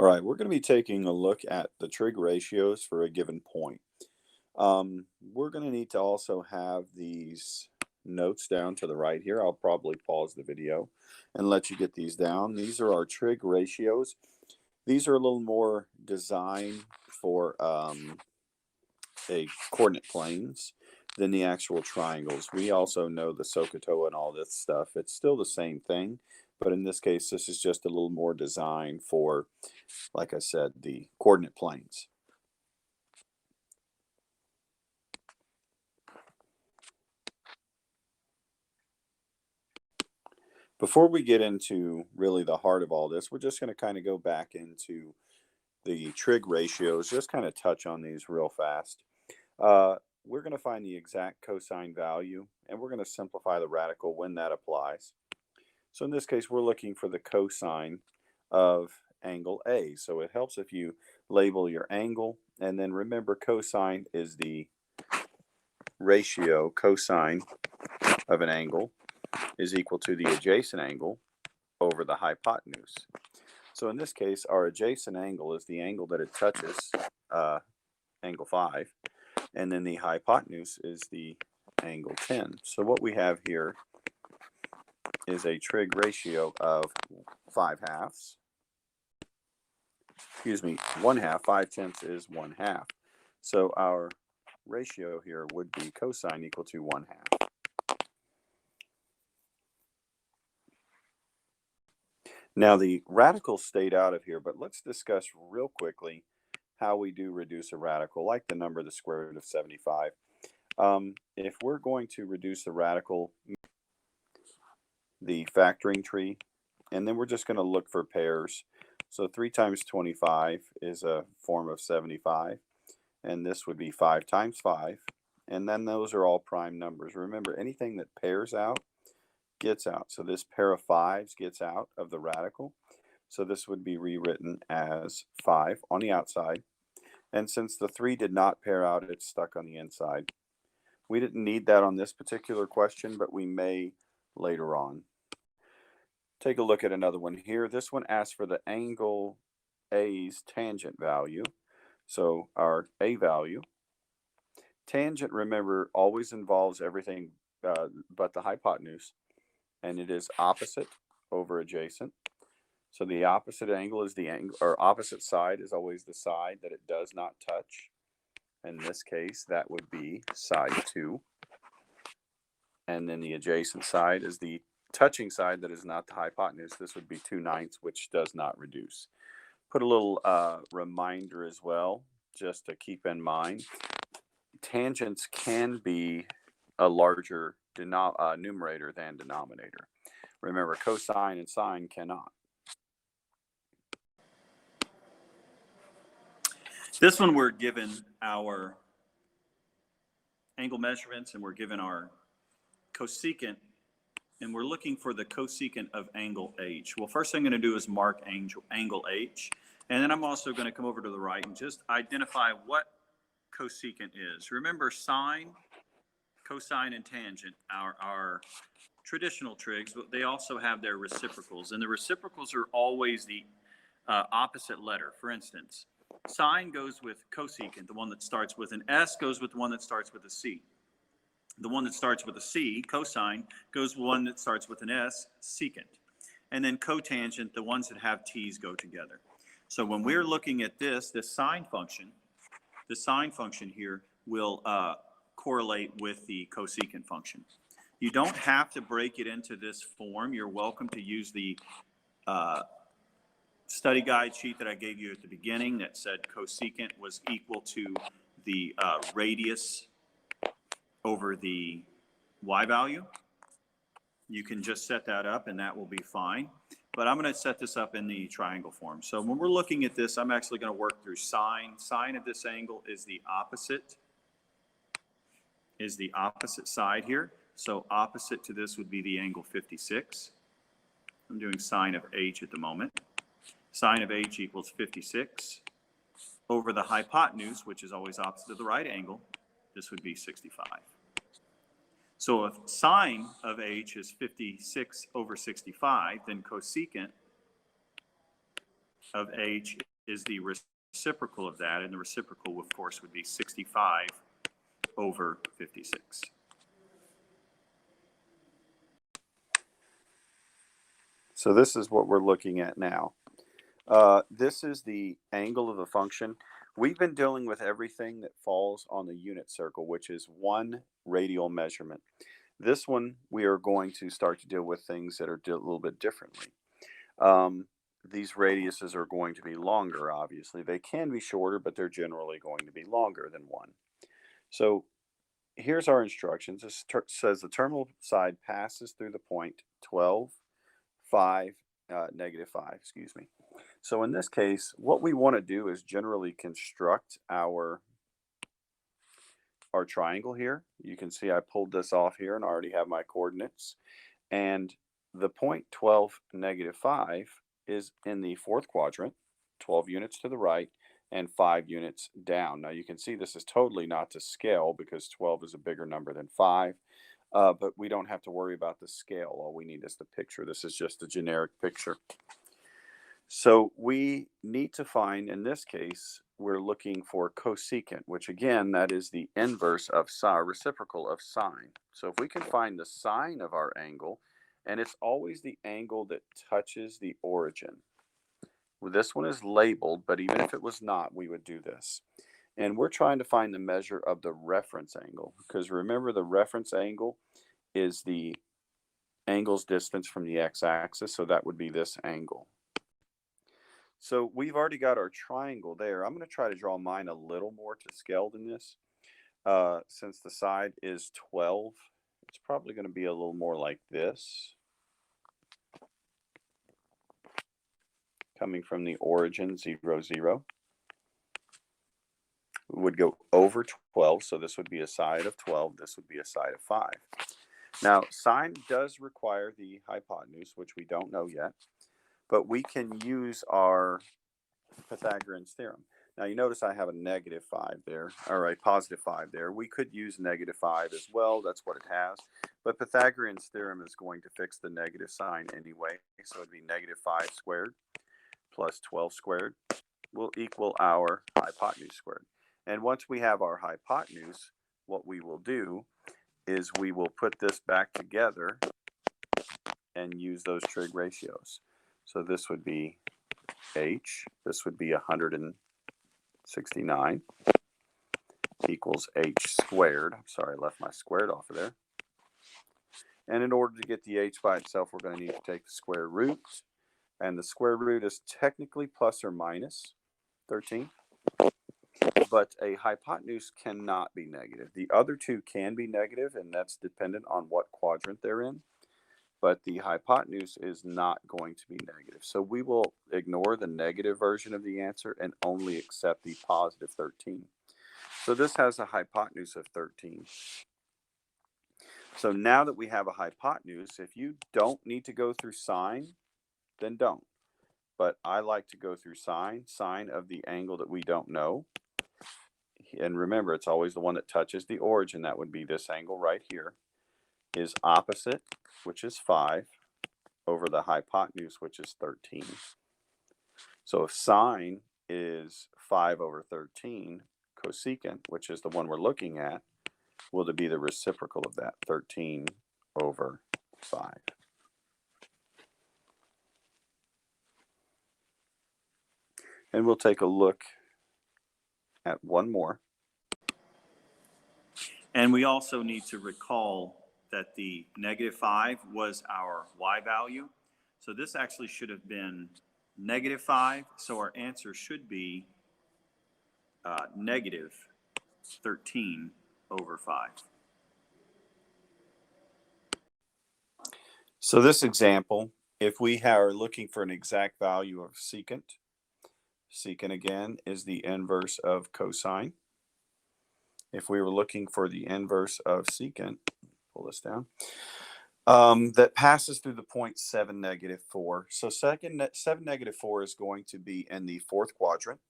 All right, we're going to be taking a look at the trig ratios for a given point. We're going to need to also have these notes down to the right here. I'll probably pause the video and let you get these down. These are our trig ratios. These are a little more designed for a coordinate planes than the actual triangles. We also know the SOHCAHTOA and all this stuff. It's still the same thing, but in this case, this is just a little more designed for, like I said, the coordinate planes. Before we get into really the heart of all this, we're just going to kind of go back into the trig ratios, just kind of touch on these real fast. We're going to find the exact cosine value, and we're going to simplify the radical when that applies. So in this case, we're looking for the cosine of angle A. So it helps if you label your angle, and then remember cosine is the ratio. Cosine of an angle is equal to the adjacent angle over the hypotenuse. So in this case, our adjacent angle is the angle that it touches, angle 5, and then the hypotenuse is the angle 10. So what we have here is a trig ratio of 5/2. Excuse me, 1/2. 5/10 is 1/2. So our ratio here would be cosine equal to 1/2. Now the radicals stayed out of here, but let's discuss real quickly how we do reduce a radical, like the number the square root of 75. If we're going to reduce a radical, the factoring tree, and then we're just going to look for pairs. So 3 times 25 is a form of 75, and this would be 5 times 5, and then those are all prime numbers. Remember, anything that pairs out gets out. So this pair of 5s gets out of the radical. So this would be rewritten as 5 on the outside. And since the 3 did not pair out, it's stuck on the inside. We didn't need that on this particular question, but we may later on. Take a look at another one here. This one asks for the angle A's tangent value. So our A value. Tangent, remember, always involves everything but the hypotenuse, and it is opposite over adjacent. So the opposite angle is the angle, or opposite side is always the side that it does not touch. In this case, that would be side 2. And then the adjacent side is the touching side that is not the hypotenuse. This would be 2/9, which does not reduce. Put a little reminder as well, just to keep in mind. Tangents can be a larger numerator than denominator. Remember, cosine and sine cannot. This one we're given our angle measurements, and we're given our cosecant, and we're looking for the cosecant of angle H. Well, first thing I'm going to do is mark angle H, and then I'm also going to come over to the right and just identify what cosecant is. Remember, sine, cosine, and tangent are our traditional trigs, but they also have their reciprocals, and the reciprocals are always the opposite letter. For instance, sine goes with cosecant, the one that starts with an S goes with the one that starts with a C. The one that starts with a C, cosine, goes with one that starts with an S, secant. And then cotangent, the ones that have T's go together. So when we're looking at this sine function, the sine function here will correlate with the cosecant function. You don't have to break it into this form. You're welcome to use the study guide sheet that I gave you at the beginning that said cosecant was equal to the radius over the y value. You can just set that up and that will be fine. But I'm going to set this up in the triangle form. So when we're looking at this, I'm actually going to work through sine. Sine of this angle is the opposite side here. So opposite to this would be the angle 56. I'm doing sine of H at the moment. Sine of H equals 56 over the hypotenuse, which is always opposite of the right angle. This would be 65. So if sine of H is 56 over 65, then cosecant of h is the reciprocal of that, and the reciprocal, of course, would be 65 over 56. So this is what we're looking at now. This is the angle of the function. We've been dealing with everything that falls on the unit circle, which is one radial measurement. This one, we are going to start to deal with things that are a little bit differently. These radiuses are going to be longer, obviously. They can be shorter, but they're generally going to be longer than one. So here's our instructions. This says the terminal side passes through the point 12, 5, negative 5, excuse me. So in this case, what we want to do is generally construct our triangle here. You can see I pulled this off here and I already have my coordinates. And the point 12, negative 5 is in the fourth quadrant, 12 units to the right and 5 units down. Now you can see this is totally not to scale because 12 is a bigger number than 5. But we don't have to worry about the scale. All we need is the picture. This is just a generic picture. So we need to find, in this case, we're looking for cosecant, which again, that is the inverse of sine, reciprocal of sine. So if we can find the sine of our angle, and it's always the angle that touches the origin. Well, this one is labeled, but even if it was not, we would do this. And we're trying to find the measure of the reference angle, because remember the reference angle is the angle's distance from the x-axis, so that would be this angle. So we've already got our triangle there. I'm going to try to draw mine a little more to scale than this. Since the side is 12, it's probably going to be a little more like this. Coming from the origin, 0, 0. We would go over 12, so this would be a side of 12. This would be a side of 5. Now, sine does require the hypotenuse, which we don't know yet, but we can use our Pythagorean's theorem. Now, you notice I have a negative 5 there, or a positive 5 there. We could use negative 5 as well. That's what it has. But Pythagorean's theorem is going to fix the negative sign anyway. So it would be negative 5 squared plus 12 squared will equal our hypotenuse squared. And once we have our hypotenuse, what we will do is we will put this back together and use those trig ratios. So this would be h, this would be 169 equals h squared. I'm sorry, I left my squared off of there. And in order to get the h by itself, we're going to need to take the square root. And the square root is technically plus or minus 13. But a hypotenuse cannot be negative. The other two can be negative, and that's dependent on what quadrant they're in. But the hypotenuse is not going to be negative. So we will ignore the negative version of the answer and only accept the positive 13. So this has a hypotenuse of 13. So now that we have a hypotenuse, if you don't need to go through sine, then don't. But I like to go through sine of the angle that we don't know. And remember, it's always the one that touches the origin. That would be this angle right here. Is opposite, which is 5, over the hypotenuse, which is 13. So if sine is 5 over 13, cosecant, which is the one we're looking at, will be the reciprocal of that, 13 over 5. And we'll take a look at one more. And we also need to recall that the negative 5 was our y value. So this actually should have been negative 5. So our answer should be negative 13 over 5. So this example, if we are looking for an exact value of secant, secant again is the inverse of cosine. If we were looking for the inverse of secant, pull this down, that passes through the point 7, negative 4. So 7, negative 4 is going to be in the fourth quadrant.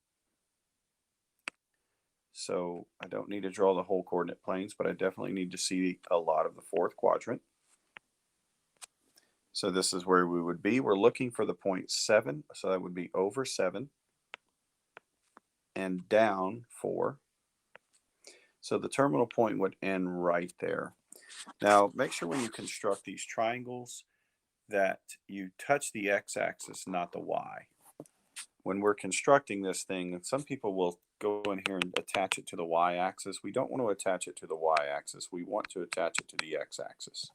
So I don't need to draw the whole coordinate planes, but I definitely need to see a lot of the fourth quadrant. So this is where we would be. We're looking for the point 7, so that would be over 7 and down 4. So the terminal point would end right there. Now, make sure when you construct these triangles that you touch the x-axis, not the y. When we're constructing this thing, some people will go in here and attach it to the y-axis. We don't want to attach it to the y-axis. We want to attach it to the x-axis.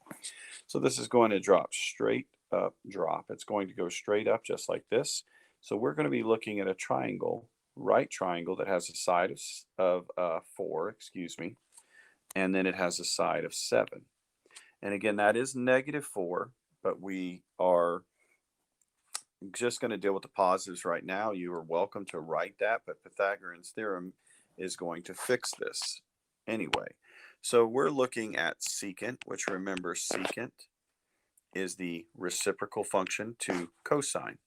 So this is going to drop straight up, drop. It's going to go straight up just like this. So we're going to be looking at a triangle, right triangle, that has a side of 4, excuse me, and then it has a side of 7. And again, that is -4, but we are just going to deal with the positives right now. You are welcome to write that, but Pythagorean's theorem is going to fix this anyway. So we're looking at secant, which, remember, secant is the reciprocal function to cosine.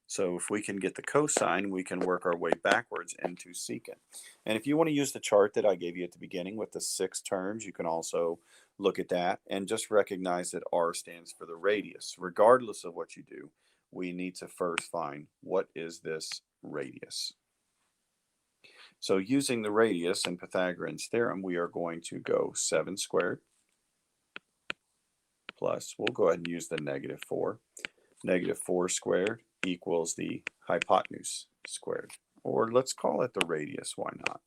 So if we can get the cosine, we can work our way backwards into secant. And if you want to use the chart that I gave you at the beginning with the 6 terms, you can also look at that and just recognize that R stands for the radius. Regardless of what you do, we need to first find what is this radius. So using the radius in Pythagorean's theorem, we are going to go 7 squared plus, we'll go ahead and use the -4. -4 squared equals the hypotenuse squared. Or let's call it the radius, why not?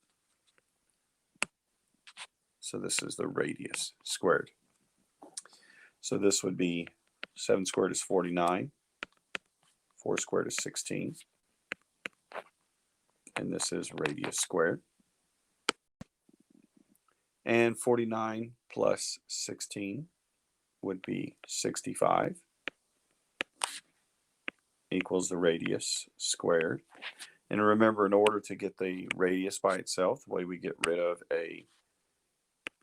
So this is the radius squared. So this would be 7 squared is 49. 4 squared is 16. And this is radius squared. And 49 plus 16 would be 65 equals the radius squared. And remember, in order to get the radius by itself, the way we get rid of a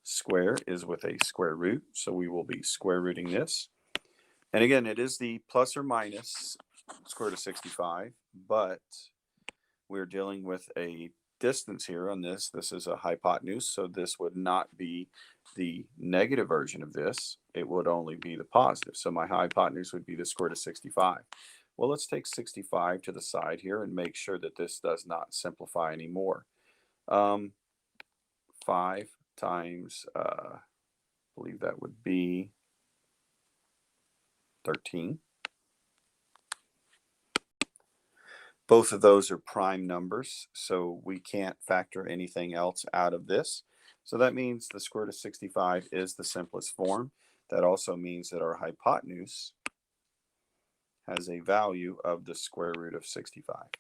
square is with a square root. So we will be square rooting this. And again, it is the plus or minus square root of 65, but we're dealing with a distance here on this. This is a hypotenuse, so this would not be the negative version of this. It would only be the positive. So my hypotenuse would be the square root of 65. Well, let's take 65 to the side here and make sure that this does not simplify anymore. 5 times, I believe that would be 13. Both of those are prime numbers, so we can't factor anything else out of this. So that means the square root of 65 is the simplest form. That also means that our hypotenuse has a value of the square root of 65.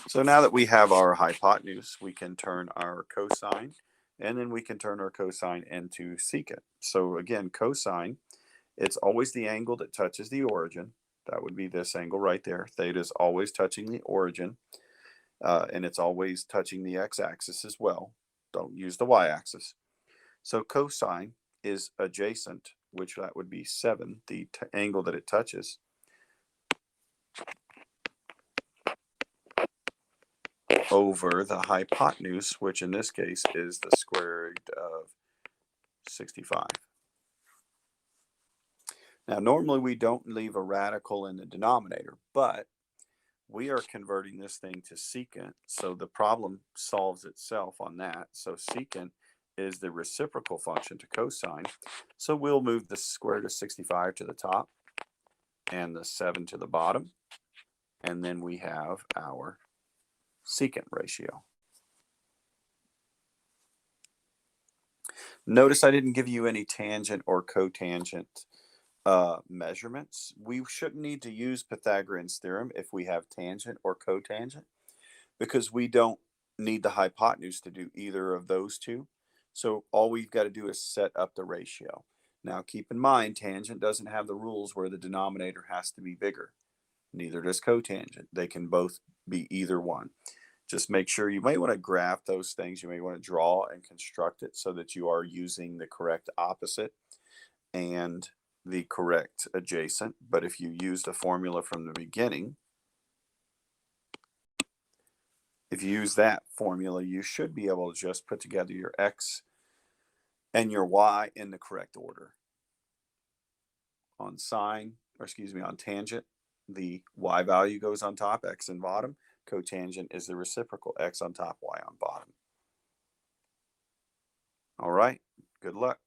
So now that we have our hypotenuse, we can turn our cosine, and then we can turn our cosine into secant. So again, cosine, it's always the angle that touches the origin. That would be this angle right there. Theta is always touching the origin, and it's always touching the x-axis as well. Don't use the y-axis. So cosine is adjacent, which that would be 7, the angle that it touches, over the hypotenuse, which in this case is the square root of 65. Now, normally we don't leave a radical in the denominator, but we are converting this thing to secant, so the problem solves itself on that. So secant is the reciprocal function to cosine. So we'll move the square root of 65 to the top and the 7 to the bottom, and then we have our secant ratio. Notice I didn't give you any tangent or cotangent measurements. We shouldn't need to use Pythagorean's theorem if we have tangent or cotangent, because we don't need the hypotenuse to do either of those two. So all we've got to do is set up the ratio. Now keep in mind, tangent doesn't have the rules where the denominator has to be bigger. Neither does cotangent. They can both be either one. Just make sure, you may want to graph those things. You may want to draw and construct it so that you are using the correct opposite and the correct adjacent. But if you use the formula from the beginning, if you use that formula, you should be able to just put together your x and your y in the correct order. On sine, or excuse me, on tangent, the y value goes on top, x in bottom. Cotangent is the reciprocal, x on top, y on bottom. All right, good luck.